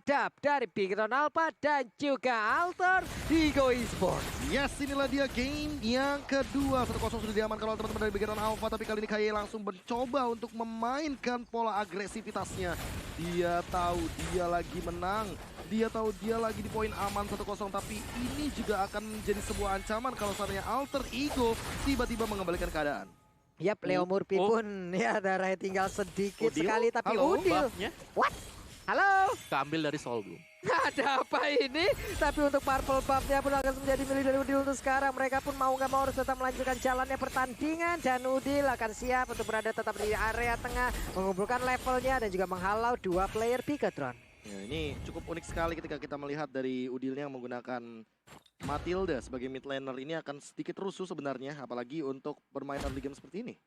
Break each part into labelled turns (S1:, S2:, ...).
S1: hadap dari Bigron Alpha dan juga Alter Ego Esports.
S2: Yes, inilah dia game yang kedua. 1-0 sudah diamankan oleh teman-teman dari Bigron Alpha. Tapi kali ini KY langsung mencoba untuk memainkan pola agresivitasnya. Dia tahu dia lagi menang. Dia tahu dia lagi di poin aman 1-0. Tapi ini juga akan menjadi sebuah ancaman kalau seandainya Alter Ego tiba-tiba mengembalikan keadaan.
S1: Yap, Leo Murphy pun ya darahnya tinggal sedikit sekali. Tapi
S2: Halo,
S1: Udil.
S3: buffnya
S1: What? Halo?
S3: keambil dari Soul Bloom.
S1: Ada apa ini? Tapi untuk purple buff-nya pun akan menjadi milik dari Udil untuk sekarang. Mereka pun mau nggak mau harus tetap melanjutkan jalannya pertandingan. Dan Udil akan siap untuk berada tetap di area tengah. Mengumpulkan levelnya dan juga menghalau dua player Bigatron.
S2: Ya, ini cukup unik sekali ketika kita melihat dari Udilnya yang menggunakan Matilda sebagai mid laner. Ini akan sedikit rusuh sebenarnya. Apalagi untuk bermain early game seperti ini.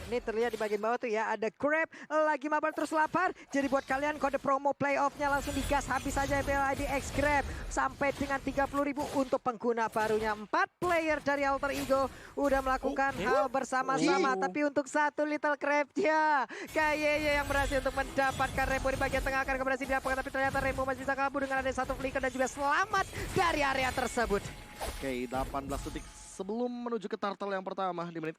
S1: Ini terlihat di bagian bawah tuh ya, ada Grab lagi mabar terus lapar. Jadi buat kalian kode promo playoff-nya langsung digas habis saja PLID X Grab sampai dengan 30.000 untuk pengguna barunya. 4 player dari Alter Ego udah melakukan hal bersama-sama, tapi untuk satu Little Crab-nya KYY yang berhasil untuk mendapatkan Rembo di bagian tengah akan berhasil didapatkan, tapi ternyata Rembo masih bisa kabur dengan ada satu flicker dan juga selamat dari area tersebut.
S2: Oke, 18 detik sebelum menuju ke turtle yang pertama di menit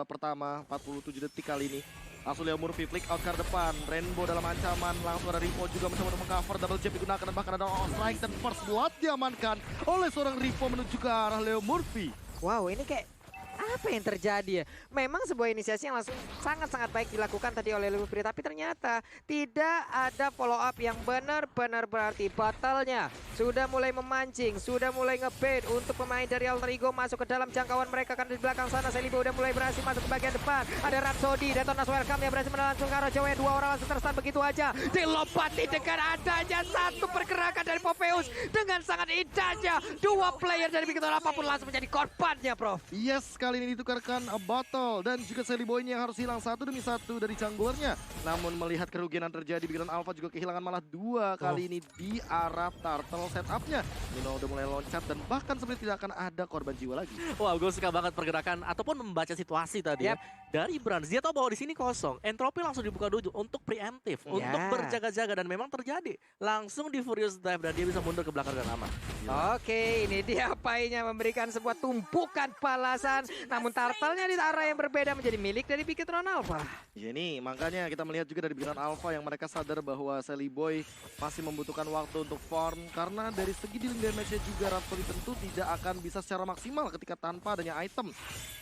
S2: pertama 47 detik kali ini. Langsung Leo Murphy flick out ke depan. Rainbow dalam ancaman. Langsung ada Ripo juga mencoba untuk mengcover. Double jab digunakan dan bahkan ada strike dan first blood diamankan oleh seorang Ripo menuju ke arah Leo Murphy.
S1: Wow, ini kayak apa yang terjadi ya? Memang sebuah inisiasi yang langsung sangat-sangat baik dilakukan tadi oleh Leo Murphy, tapi ternyata tidak ada follow up yang benar-benar berarti. Battle-nya sudah mulai memancing, sudah mulai ngebait untuk pemain dari Alter Ego masuk ke dalam jangkauan mereka. Kan di belakang sana Celibo udah mulai berhasil masuk ke bagian depan. Ada Rhapsody, Detonas Welcome yang berhasil langsung ke arah Jawa. Dua orang langsung terstun begitu aja. Dilompati dengan adanya satu pergerakan dari Popheus dengan sangat indahnya. Dua player dari Bigatan apapun langsung menjadi korbannya, Prof.
S2: Yes, kali ini ditukarkan Bottle dan juga Sally Boy-nya yang harus hilang satu demi satu dari junglernya. Namun melihat kerugian yang terjadi, Bigatan Alpha juga kehilangan malah dua kali ini di arah turtle setupnya. Nino udah mulai loncat dan bahkan seperti tidak akan ada korban jiwa lagi.
S3: Wah, gue suka banget pergerakan ataupun membaca situasi tadi ya. Dari Brands, dia tahu bahwa di sini kosong. Entropy langsung dibuka dulu untuk preemptive, untuk berjaga-jaga, dan memang terjadi. Langsung di Furious Dive dan dia bisa mundur ke belakang dan aman.
S1: Oke, ini dia painya memberikan sebuah tumpukan balasan. Namun turtle-nya di arah yang berbeda menjadi milik dari Bigatron Alpha.
S2: Ya ini makanya kita melihat juga dari Bigatan Alpha yang mereka sadar bahwa Sally Boy masih membutuhkan waktu untuk farm. Karena dari segi dealing damage-nya juga Rhapsody tentu tidak akan bisa secara maksimal ketika tanpa adanya item.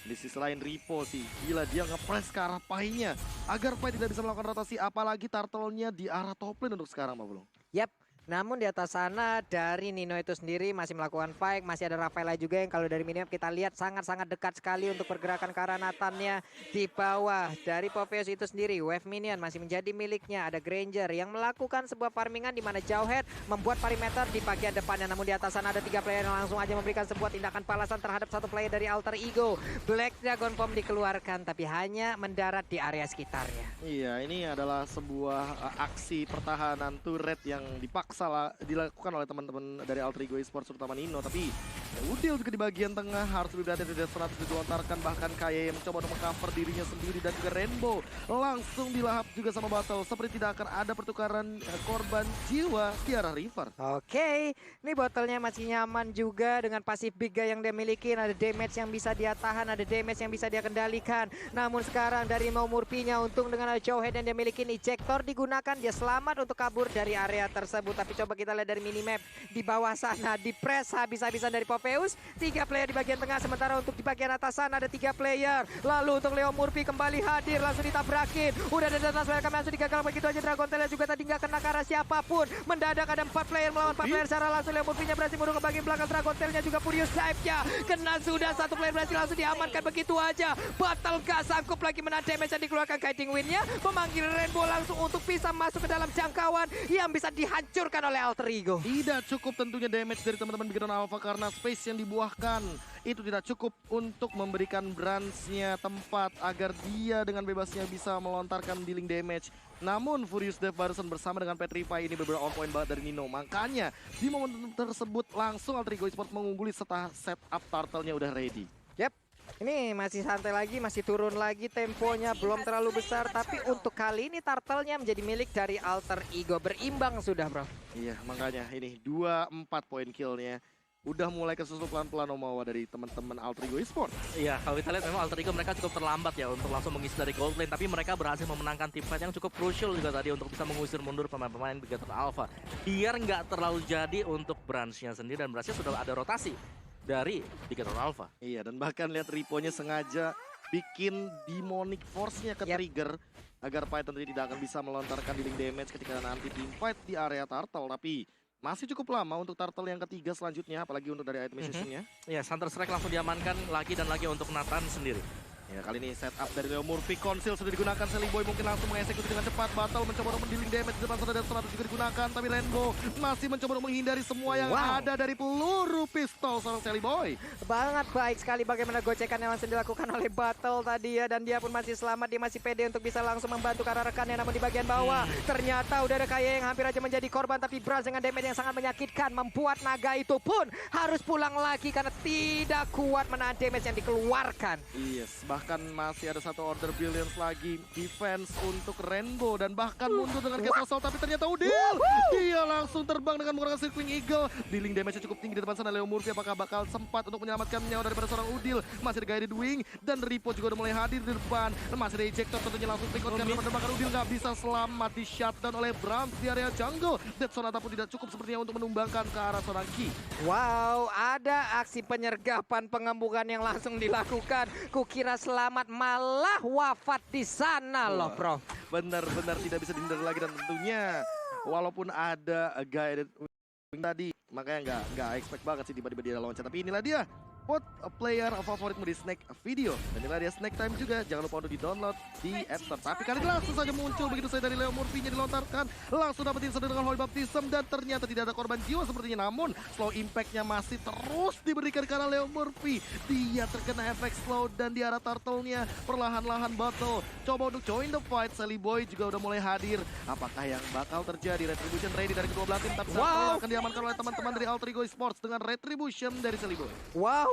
S2: Di sisi lain Ripo sih, gila dia nge-press ke arah Pai-nya agar Pai tidak bisa melakukan rotasi, apalagi turtle-nya di arah top lane untuk sekarang, Pak Bulung.
S1: Yap. Namun di atas sana dari Nino itu sendiri masih melakukan fight. Masih ada Rafaela juga yang kalau dari minimap kita lihat sangat-sangat dekat sekali untuk pergerakan ke arah Nathan-nya. Di bawah dari Popheus itu sendiri, wave minion masih menjadi miliknya. Ada Granger yang melakukan sebuah farmingan di mana Jauhead membuat perimeter di bagian depannya. Namun di atas sana ada 3 player yang langsung aja memberikan sebuah tindakan balasan terhadap satu player dari Alter Ego. Black Dragon Bomb dikeluarkan tapi hanya mendarat di area sekitarnya.
S2: Iya, ini adalah sebuah aksi pertahanan turret yang dipaksa dilakukan oleh teman-teman dari Alter Ego Esports terutama Nino. Tapi ya, Udil juga di bagian tengah harus lebih berhati-hati, tidak 100 dilontarkan. Bahkan KY mencoba untuk mengcover dirinya sendiri dan juga Rainbow langsung dilahap juga sama Battle. Seperti tidak akan ada pertukaran korban jiwa di arah River.
S1: Oke, ini botolnya masih nyaman juga dengan pasif Biga yang dia miliki. Ada damage yang bisa dia tahan, ada damage yang bisa dia kendalikan. Namun sekarang dari Mau Murphy-nya untung dengan ada Jauhead yang dia miliki, ejector digunakan, dia selamat untuk kabur dari area tersebut. Tapi coba kita lihat dari minimap di bawah sana, di press habis-habisan dari Popheus. 3 player di bagian tengah, sementara untuk di bagian atas sana ada 3 player. Lalu untuk Leo Murphy kembali hadir, langsung ditabrakin. Udah ada Detonas Welcome langsung digagal begitu aja. Dragon Tail juga tadi nggak kena ke arah siapapun. Mendadak ada 4 player melawan 4 player secara langsung. Leo Murphy-nya berhasil mundur ke bagian belakang. Dragon Tail-nya juga Furious Dive-nya kena sudah. 1 player berhasil langsung diamankan begitu aja. Battle gak sanggup lagi menahan damage yang dikeluarkan. Guiding Wind-nya memanggil Rainbow langsung untuk bisa masuk ke dalam jangkauan yang bisa dihancurkan oleh Alter Ego.
S2: Tidak cukup tentunya damage dari teman-teman Bigatan Alpha karena space yang dibuahkan itu tidak cukup untuk memberikan Brands-nya tempat agar dia dengan bebasnya bisa melontarkan dealing damage. Namun Furious Death barusan bersama dengan Petrify ini beberapa on point banget dari Nino. Makanya di momen tersebut langsung Alter Ego Esports mengungguli setelah setup turtle-nya udah ready.
S1: Yep. Ini masih santai lagi, masih turun lagi temponya, belum terlalu besar. Tapi untuk kali ini turtle-nya menjadi milik dari Alter Ego. Berimbang sudah, bro.
S2: Iya, makanya ini 2-4 poin kill-nya. Udah mulai kesusul pelan-pelan Omawa dari teman-teman Alter Ego Esports.
S3: Iya, kalau kita lihat memang Alter Ego mereka cukup terlambat ya untuk langsung mengisi dari gold lane. Tapi mereka berhasil memenangkan team fight yang cukup crucial juga tadi untuk bisa mengusir mundur pemain-pemain Bigatron Alpha. Biar nggak terlalu jadi untuk branch-nya sendiri dan branch-nya sudah ada rotasi dari Bigatron Alpha.
S2: Iya, dan bahkan lihat Ripo-nya sengaja bikin Demonic Force-nya ke trigger agar Python tadi tidak akan bisa melontarkan dealing damage ketika nanti team fight di area turtle. Tapi masih cukup lama untuk turtle yang ketiga selanjutnya, apalagi untuk dari itemization-nya.
S3: Iya, Hunter Strike langsung diamankan lagi dan lagi untuk Nathan sendiri.
S2: Ya, kali ini setup dari Leo Murphy, Conceal sudah digunakan, Sally Boy mungkin langsung mengeksekusi dengan cepat. Battle mencoba untuk mendealing damage di depan sana dan 100 juga digunakan, tapi Rainbow masih mencoba untuk menghindari semua yang ada dari peluru pistol seorang Sally Boy.
S1: Banget baik sekali bagaimana gocekan yang langsung dilakukan oleh Battle tadi ya. Dan dia pun masih selamat, dia masih pede untuk bisa langsung membantu karena rekannya. Namun di bagian bawah ternyata udah ada Kaye yang hampir aja menjadi korban. Tapi Braz dengan damage yang sangat menyakitkan membuat naga itu pun harus pulang lagi karena tidak kuat menahan damage yang dikeluarkan.
S2: Yes, bahkan masih ada satu order billions lagi defense untuk Rainbow dan bahkan mundur dengan Castle, tapi ternyata Udil dia langsung terbang dengan menggunakan Circling Eagle. Dealing damage-nya cukup tinggi di depan sana. Leo Murphy apakah bakal sempat untuk menyelamatkan nyawa daripada seorang Udil? Masih ada Guided Wing dan Ripo juga udah mulai hadir di depan. Masih ada ejector tentunya langsung trikot karena menerbangkan Udil nggak bisa selamat di shutdown oleh Brams di area jungle. Dead Sonata pun tidak cukup sepertinya untuk menumbangkan ke arah seorang Ki.
S1: Wow, ada aksi penyergapan pengembukan yang langsung dilakukan. Kukira selamat malah wafat di sana loh, bro.
S2: Benar-benar tidak bisa dihindari lagi dan tentunya walaupun ada guided wing tadi, makanya nggak expect banget sih tiba-tiba dia loncat. Tapi inilah dia vote player favoritmu di Snack Video. Dan inilah dia Snack Time juga. Jangan lupa untuk di-download di App Store. Tapi kali ini langsung saja muncul begitu saja dari Leo Murphy-nya dilontarkan. Langsung dapetin sedang dengan Holy Baptism dan ternyata tidak ada korban jiwa sepertinya. Namun slow impact-nya masih terus diberikan karena Leo Murphy. Dia terkena efek slow dan di arah turtle-nya perlahan-lahan battle. Coba untuk join the fight. Sally Boy juga udah mulai hadir. Apakah yang bakal terjadi? Retribution ready dari kedua belah tim. Tapi akan diamankan oleh teman-teman dari Alter Ego Esports dengan Retribution dari Sally Boy.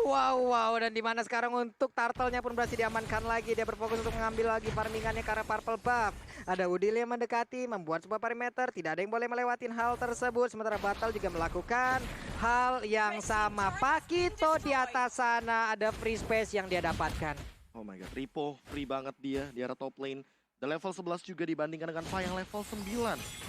S1: Wow, dan dimana sekarang untuk turtle-nya pun berhasil diamankan lagi. Dia berfokus untuk mengambil lagi farmingannya ke arah purple buff. Ada Udil yang mendekati, membuat sebuah perimeter. Tidak ada yang boleh melewatin hal tersebut. Sementara Battle juga melakukan hal yang sama. Pakito di atas sana, ada free space yang dia dapatkan.
S2: Oh my god, Ripo free banget dia di arah top lane. Dan level 11 juga dibandingkan dengan Fa yang level 9.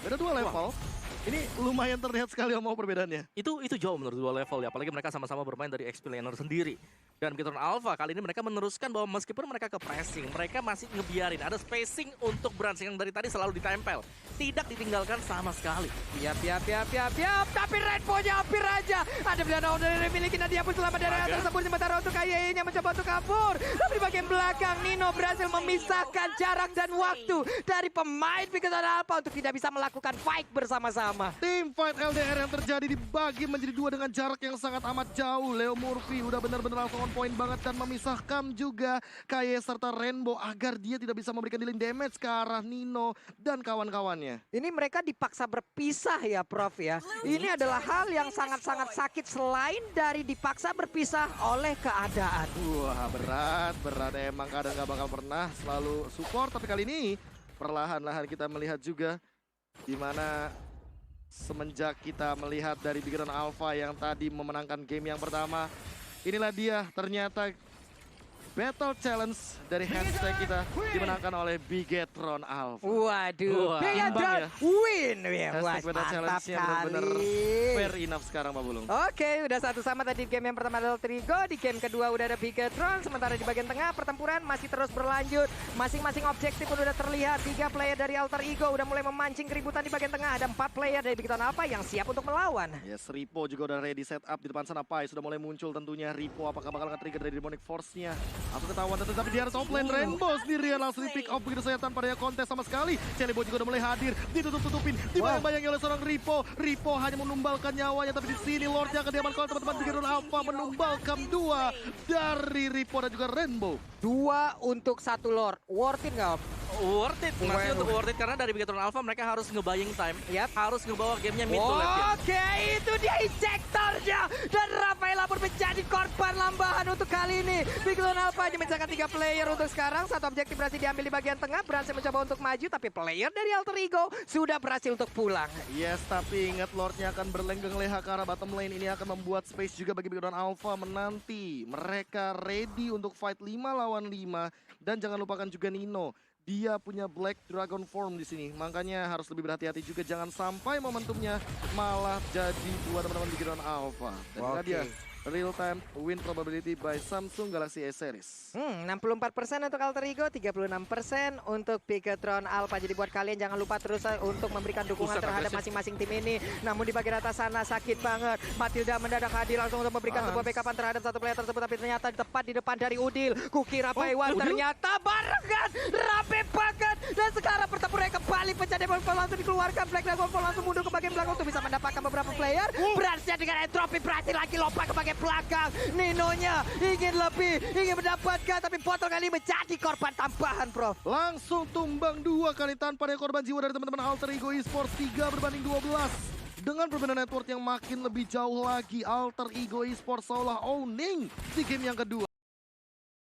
S2: Beda 2 level. Ini lumayan terlihat sekali mau perbedaannya.
S3: Itu jauh menurut dua level ya, apalagi mereka sama-sama bermain dari XP laner sendiri. Dan Bigatron Alpha kali ini mereka meneruskan bahwa meskipun mereka ke pressing, mereka masih ngebiarin ada spacing untuk branch yang dari tadi selalu ditempel. Tidak ditinggalkan sama sekali.
S1: Piap. Tapi Rainbow-nya hampir aja. Ada pilihan dari dimiliki, Nadia pun selamat dari atas tersebut. Sementara untuk Kaye-nya mencoba untuk kabur. Tapi di bagian belakang, Nino berhasil memisahkan jarak dan waktu dari pemain Bigatron Alpha untuk tidak bisa melakukan fight bersama-sama.
S2: Tim fight LDR yang terjadi dibagi menjadi dua dengan jarak yang sangat amat jauh. Leo Murphy udah benar-benar langsung on point banget dan memisahkan juga Kaye serta Rainbow agar dia tidak bisa memberikan dealing damage ke arah Nino dan kawan-kawannya.
S1: Ini mereka dipaksa berpisah ya, Prof ya. Ini adalah hal yang sangat-sangat sakit selain dari dipaksa berpisah oleh keadaan.
S2: Wah, berat emang kadang gak bakal pernah selalu support. Tapi kali ini perlahan-lahan kita melihat juga di mana semenjak kita melihat dari Bigatron Alpha yang tadi memenangkan game yang pertama, inilah dia ternyata Battle Challenge dari hashtag kita dimenangkan oleh Bigatron Alpha.
S1: Waduh, Bigatron win.
S2: Hashtag Battle Challenge-nya benar-benar fair enough sekarang, Pak Bulung.
S1: Oke, udah satu sama tadi di game yang pertama adalah Trigo, di game kedua udah ada Bigatron. Sementara di bagian tengah pertempuran masih terus berlanjut. Masing-masing objektif pun udah terlihat. 3 player dari Alter Ego udah mulai memancing keributan di bagian tengah. Ada 4 player dari Bigatron Alpha yang siap untuk melawan.
S2: Yes, Ripo juga udah ready set up di depan sana. Pai sudah mulai muncul tentunya. Ripo apakah bakal nge-trigger dari Demonic Force-nya? Langsung ketahuan tapi di arah top lane Rainbow sendirian langsung di pick off begitu saja tanpa ada kontes sama sekali. Celibo juga udah mulai hadir, ditutup-tutupin, dibayang-bayangi oleh seorang Ripo. Ripo hanya menumbalkan nyawanya, tapi di sini Lordnya akan diamankan oleh teman-teman Bigatron Alpha, menumbalkan 2 dari Ripo dan juga Rainbow.
S1: 2 untuk 1 Lord, worth it nggak?
S3: Worth it, masih untuk worth it karena dari Bigatron Alpha mereka harus nge-buying time, harus ngebawa gamenya mid to late game.
S1: Oke, itu dia injektornya dan Rafaela pun menjadi korban lambahan untuk kali ini. Bigatron Alpha hanya mencetakkan 3 player untuk sekarang. Satu objektif berhasil diambil di bagian tengah. Berhasil mencoba untuk maju, tapi player dari Alter Ego sudah berhasil untuk pulang.
S2: Yes, tapi ingat Lordnya akan berlenggeng leha ke arah bottom lane. Ini akan membuat space juga bagi Big Dragon Alpha menanti. Mereka ready untuk fight 5 lawan 5. Dan jangan lupakan juga Nino. Dia punya Black Dragon Form di sini. Makanya harus lebih berhati-hati juga. Jangan sampai momentumnya malah jadi buat teman-teman Big Dragon Alpha. Dan ini dia real time win probability by Samsung Galaxy S Series.
S1: 64% untuk Alter Ego, 36% untuk Bigetron Alpha. Jadi buat kalian jangan lupa terus untuk memberikan dukungan terhadap masing-masing tim ini. Namun di bagian atas sana sakit banget. Matilda mendadak hadir langsung untuk memberikan sebuah backupan terhadap satu player tersebut. Tapi ternyata tepat di depan dari Udil. Kukira Paiwan ternyata barengan. Rapi banget. Dan sekarang pertempuran kembali pecah Demon Fall langsung dikeluarkan. Black Dragon Fall langsung mundur ke bagian belakang untuk bisa mendapatkan beberapa player. Berhasil dengan entropy berhasil lagi lompat ke bagian belakang. Ninonya ingin lebih, ingin mendapatkan, tapi botol kali menjadi korban tambahan, Prof.
S2: Langsung tumbang 2 kali tanpa ada korban jiwa dari teman-teman Alter Ego Esports. 3-12. Dengan perbedaan network yang makin lebih jauh lagi, Alter Ego Esports seolah owning di game yang kedua.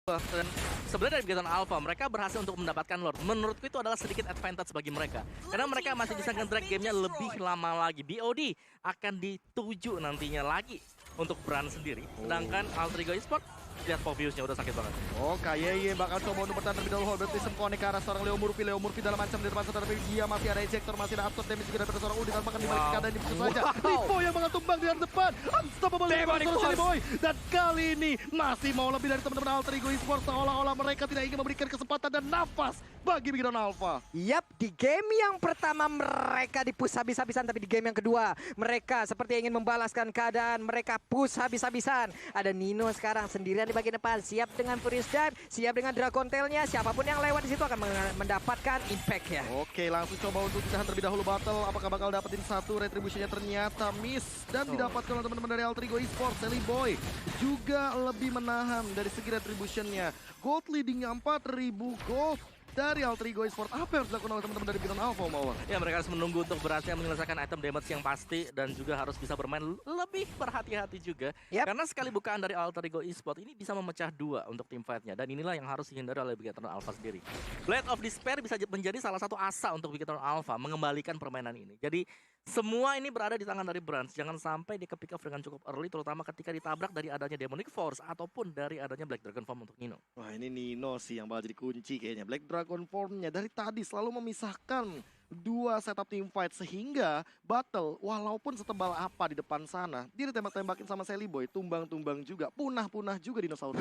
S3: Dan sebenarnya dari Bigetron Alpha mereka berhasil untuk mendapatkan Lord. Menurutku itu adalah sedikit advantage bagi mereka. Karena mereka masih bisa nge-drag gamenya lebih lama lagi. BOD akan dituju nantinya lagi untuk Brand sendiri. Sedangkan Alter Ego Esports, lihat Poviusnya udah sakit banget.
S2: Oh, Kayeye bakal coba untuk bertahan terlebih dahulu. Baptism connect ke arah seorang Leo Murphy. Leo Murphy dalam ancam di depan sana, tapi dia masih ada ejector, masih ada absorb damage juga dari seorang Udi. Tanpa akan dibalik keadaan ini begitu saja. Ripo yang bakal tumbang di depan. Unstoppable dari Silly Boy. Dan kali ini masih mau lebih dari teman-teman Alter Ego Esports. Seolah-olah mereka tidak ingin memberikan kesempatan dan nafas bagi Big Dragon Alpha.
S1: Yap, di game yang pertama mereka di-push habis-habisan, tapi di game yang kedua mereka seperti ingin membalaskan keadaan. Mereka push habis-habisan. Ada Nino sekarang sendirian di bagian depan, siap dengan Furious Dive, siap dengan Dragon Tail-nya. Siapapun yang lewat di situ akan mendapatkan impact ya.
S2: Oke, langsung coba untuk ditahan terlebih dahulu battle. Apakah bakal dapetin satu? Retribution-nya ternyata miss dan didapatkan oleh teman-teman dari Alter Ego Esports. Silly Boy juga lebih menahan dari segi retribution-nya. Gold leading-nya 4.000 gold dari Alter Ego Esports. Apa yang harus dilakukan oleh teman-teman dari Bigetron Alpha, Mawar?
S3: Ya, mereka harus menunggu untuk berhasil menyelesaikan item damage yang pasti dan juga harus bisa bermain lebih berhati-hati juga. Karena sekali bukaan dari Alter Ego Esports ini bisa memecah 2 untuk tim fight-nya, dan inilah yang harus dihindari oleh Bigetron Alpha sendiri. Blade of Despair bisa menjadi salah satu asa untuk Bigetron Alpha mengembalikan permainan ini. Jadi semua ini berada di tangan dari Brands. Jangan sampai dia ke-pick off dengan cukup early, terutama ketika ditabrak dari adanya Demonic Force ataupun dari adanya Black Dragon Form untuk Nino.
S2: Wah, ini Nino sih yang bakal jadi kunci kayaknya. Black Dragon Form-nya dari tadi selalu memisahkan dua setup team fight, sehingga battle walaupun setebal apa di depan sana, dia ditembak-tembakin sama Silly Boy, tumbang-tumbang juga, punah-punah juga dinosaurus.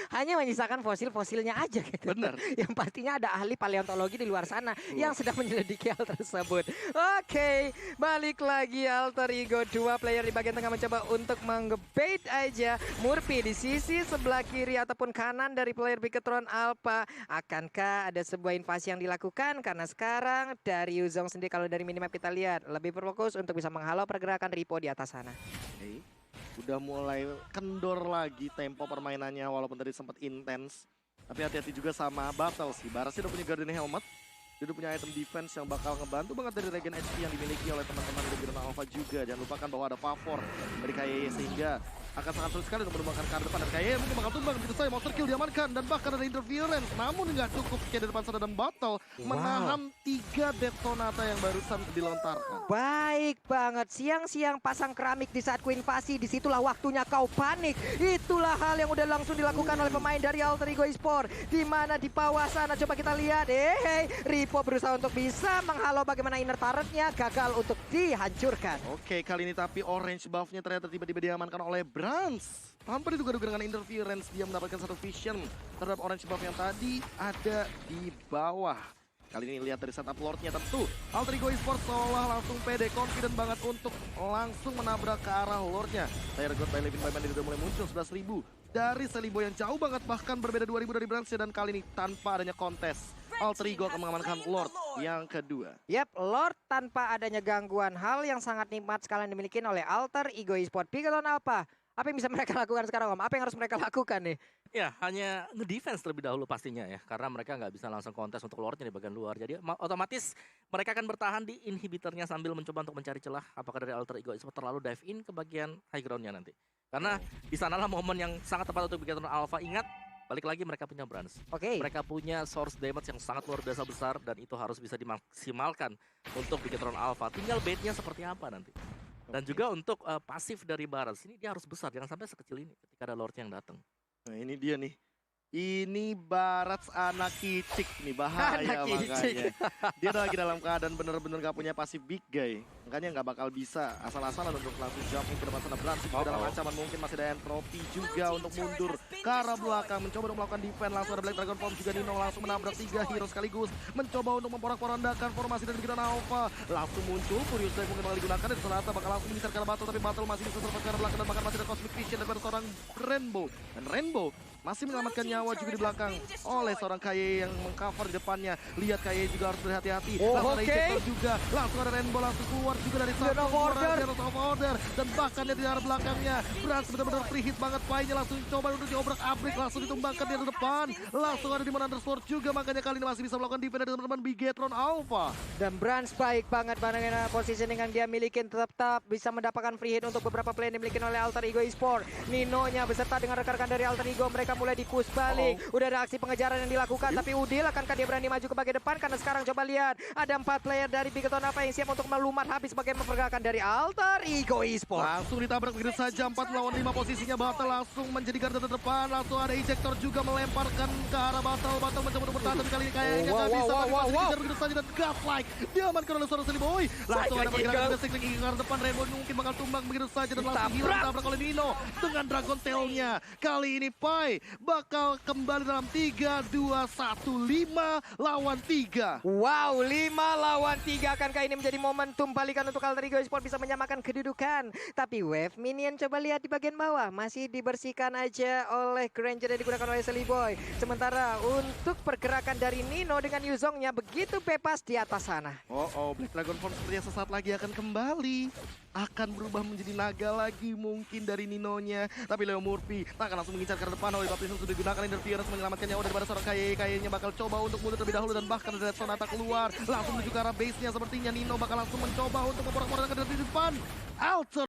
S1: Hanya menyisakan fosil-fosilnya aja gitu.
S2: Bener.
S1: Yang pastinya ada ahli paleontologi di luar sana yang sedang menyelidiki hal tersebut. Oke, balik lagi Alter Ego. 2 player di bagian tengah mencoba untuk menge-bait aja Murphy di sisi sebelah kiri ataupun kanan dari player Bigetron Alpha. Akankah ada sebuah invasi yang dilakukan? Karena sekarang dari Yuzong sendiri, kalau dari minimap kita lihat, lebih berfokus untuk bisa menghalau pergerakan Ripo di atas sana.
S2: Oke. Udah mulai kendor lagi tempo permainannya walaupun tadi sempat intens. Tapi hati-hati juga sama battle sih. Barasnya udah punya Guardian Helmet. Dia udah punya item defense yang bakal ngebantu banget dari regen HP yang dimiliki oleh teman-teman dari Bigetron Alpha juga. Jangan lupakan bahwa ada favor dari Kayeye, sehingga akan sangat sulit sekali untuk menemukan ke depan. Dan Kayeye mungkin bakal tumbang begitu saja. Monster kill diamankan dan bahkan ada interference. Namun nggak cukup kayak di depan sana, dan battle menahan 3 detonata yang barusan dilontarkan.
S1: Baik banget, siang-siang pasang keramik di saat ku invasi, disitulah waktunya kau panik. Itulah hal yang udah langsung dilakukan oleh pemain dari Alter Ego Esports. Di mana di bawah sana, coba kita lihat, Ripo berusaha untuk bisa menghalau bagaimana inner turret-nya, gagal untuk dihancurkan.
S2: Oke, kali ini tapi orange buff-nya ternyata tiba-tiba diamankan oleh Brands. Tanpa diduga-duga dengan interference, dia mendapatkan satu vision terhadap orange buff yang tadi ada di bawah. Kali ini lihat dari setup Lord-nya tentu. Alter Ego Esports seolah langsung pede, confident banget untuk langsung menabrak ke arah Lord-nya. Player God by Levin Paiman udah mulai muncul 11.000 dari Silly Boy yang jauh banget, bahkan berbeda 2.000 dari Brands-nya, dan kali ini tanpa adanya kontes. Alter Ego akan mengamankan Lord yang kedua.
S1: Yap, Lord tanpa adanya gangguan, hal yang sangat nikmat sekali dimiliki oleh Alter Ego Esports. Bigetron Alpha, apa yang bisa mereka lakukan sekarang, Om? Apa yang harus mereka lakukan nih?
S3: Ya, hanya nge-defense terlebih dahulu pastinya ya. Karena mereka nggak bisa langsung kontes untuk Lordnya di bagian luar. Jadi otomatis mereka akan bertahan di inhibitornya sambil mencoba untuk mencari celah. Apakah dari Alter Ego Esports terlalu dive in ke bagian high ground-nya nanti. Karena di sanalah momen yang sangat tepat untuk Bigetron Alpha. Ingat, balik lagi mereka punya Brans.
S1: Oke.
S3: Mereka punya source damage yang sangat luar biasa besar dan itu harus bisa dimaksimalkan untuk Bigetron Alpha. Tinggal baitnya seperti apa nanti. Dan juga untuk pasif dari Barats ini dia harus besar, jangan sampai sekecil ini ketika ada Lord yang datang.
S2: Nah ini dia nih. Ini Barats anak kicik nih, bahaya
S1: Anak kicik.
S2: makanya. Dia lagi dalam keadaan bener-bener gak punya pasif big guy. Makanya gak bakal bisa asal-asalan untuk langsung jumping ke depan sana. Brans juga dalam ancaman, mungkin masih ada entropi juga untuk mundur ke arah belakang. Mencoba untuk melakukan defense, langsung ada Black Dragon Form juga. Nino langsung menabrak 3 hero sekaligus. Mencoba untuk memporak-porandakan formasi dari Bigetron Alpha. Langsung muncul, Furious Dive mungkin bakal digunakan. Dan ternyata bakal langsung mengincar ke arah Battle. Tapi Battle masih bisa survive ke arah belakang. Dan bahkan masih ada Cosmic Vision dari seorang Rainbow. Dan Rainbow masih menyelamatkan nyawa juga di belakang oleh seorang Kaye yang mengcover di depannya. Lihat Kaye juga harus berhati-hati. Langsung ada ejector juga. Langsung ada Rainbow langsung keluar juga dari satu order. Dan bahkan dia di arah belakangnya. Brans benar-benar free hit banget. Pai-nya langsung coba untuk diobrak-abrik. Langsung ditumbangkan di depan. Langsung ada Demon Undersword juga. Makanya kali ini masih bisa melakukan defense dari teman-teman Bigetron Alpha.
S1: Dan Brans baik banget bagaimana positioning yang dia miliki, tetap bisa mendapatkan free hit untuk beberapa play yang dimiliki oleh Alter Ego Esports. Ninonya beserta dengan rekan-rekan dari Alter Ego mereka mulai di-push balik. Udah ada aksi pengejaran yang dilakukan, tapi Udil akankah dia berani maju ke bagian depan? Karena sekarang coba lihat ada 4 player dari Bigetron Alpha yang siap untuk melumat habis sebagai pergerakan dari Alter Ego Esports.
S2: Langsung ditabrak begitu saja 4 melawan 5 posisinya. Battle langsung menjadi garda terdepan. Langsung ada ejector juga melemparkan ke arah Battle. Battle mencoba untuk bertahan tapi kali ini kayaknya nggak bisa. Masih dikejar begitu saja dan Godlike diamankan oleh seorang Silly Boy. Langsung ada pergerakan juga Cycling ke arah depan. Rainbow mungkin bakal tumbang begitu saja dan langsung hilang ditabrak oleh Nino dengan Dragon Tail-nya. Kali ini Pai bakal kembali dalam 3, 2, 1, 5 lawan 3.
S1: Wow, 5 lawan 3. Akankah ini menjadi momentum balikan untuk Alter Ego Esports bisa menyamakan kedudukan? Tapi wave minion coba lihat di bagian bawah masih dibersihkan aja oleh Granger yang digunakan oleh Silly Boy. Sementara untuk pergerakan dari Nino dengan Yuzongnya begitu bebas di atas sana.
S2: Black Dragon Form sepertinya sesaat lagi akan kembali. Akan berubah menjadi naga lagi mungkin dari Ninonya. Tapi Leo Murphy akan langsung mengincar ke depan. Holy Baptism sudah digunakan interference menyelamatkan nyawa daripada seorang Kaye. Kayenya bakal coba untuk mundur terlebih dahulu dan bahkan ada Sonata keluar. Langsung menuju ke arah base-nya sepertinya Nino bakal langsung mencoba untuk memporak-porandakan dari depan. Alter